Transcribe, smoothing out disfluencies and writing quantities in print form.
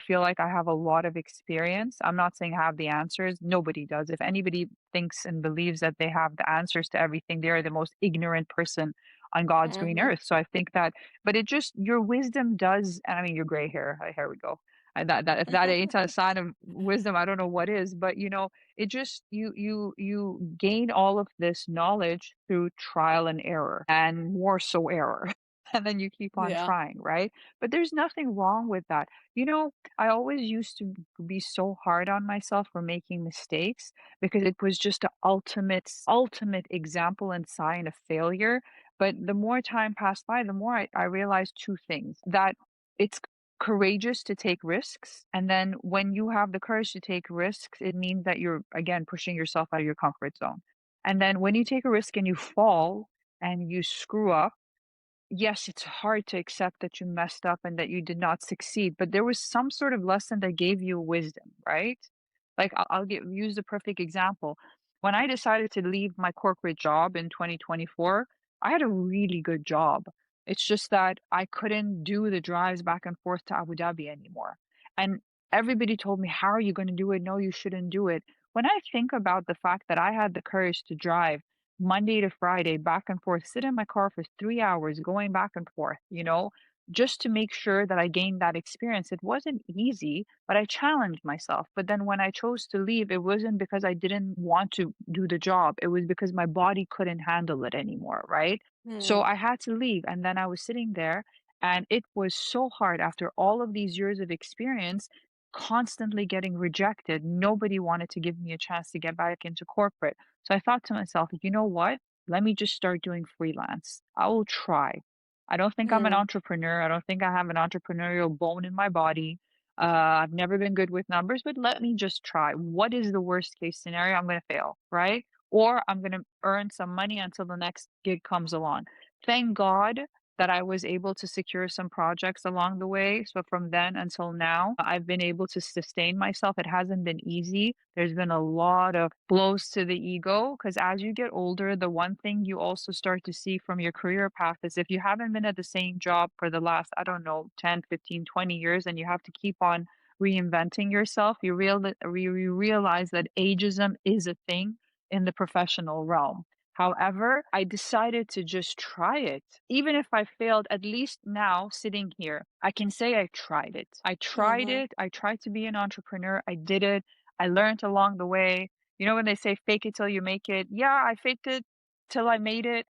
feel like I have a lot of experience. I'm not saying I have the answers. Nobody does. If anybody thinks and believes that they have the answers to everything, they are the most ignorant person on God's green Mhm. earth. So I think that, but it just, your wisdom does, and I mean, your gray hair, here we go. That if that ain't a sign of wisdom, I don't know what is. But it just, you gain all of this knowledge through trial and error, and more so error. And then you keep on Yeah. trying, right? But there's nothing wrong with that. I always used to be so hard on myself for making mistakes because it was just the ultimate example and sign of failure. But the more time passed by, the more I realized two things: that it's courageous to take risks. And then when you have the courage to take risks, it means that you're, again, pushing yourself out of your comfort zone. And then when you take a risk and you fall and you screw up, yes, it's hard to accept that you messed up and that you did not succeed, but there was some sort of lesson that gave you wisdom, right? Like use the perfect example. When I decided to leave my corporate job in 2024, I had a really good job. It's just that I couldn't do the drives back and forth to Abu Dhabi anymore. And everybody told me, "How are you going to do it? No, you shouldn't do it." When I think about the fact that I had the courage to drive Monday to Friday, back and forth, sit in my car for 3 hours, going back and forth, just to make sure that I gained that experience. It wasn't easy, but I challenged myself. But then when I chose to leave, it wasn't because I didn't want to do the job. It was because my body couldn't handle it anymore, right? So Mm. I had to leave. And then I was sitting there, and it was so hard after all of these years of experience, constantly getting rejected. Nobody wanted to give me a chance to get back into corporate. So I thought to myself, you know what? Let me just start doing freelance. I will try. I don't think I'm an Mm. entrepreneur. I don't think I have an entrepreneurial bone in my body. I've never been good with numbers, but let me just try. What is the worst case scenario? I'm going to fail, right? Or I'm going to earn some money until the next gig comes along. Thank God that I was able to secure some projects along the way. So from then until now, I've been able to sustain myself. It hasn't been easy. There's been a lot of blows to the ego because as you get older, the one thing you also start to see from your career path is if you haven't been at the same job for the last, I don't know, 10, 15, 20 years, and you have to keep on reinventing yourself, you realize that ageism is a thing in the professional realm. However, I decided to just try it. Even if I failed, at least now sitting here, I can say I tried it. I tried Mhm. it. I tried to be an entrepreneur. I did it. I learned along the way. You know when they say fake it till you make it? Yeah, I faked it till I made it.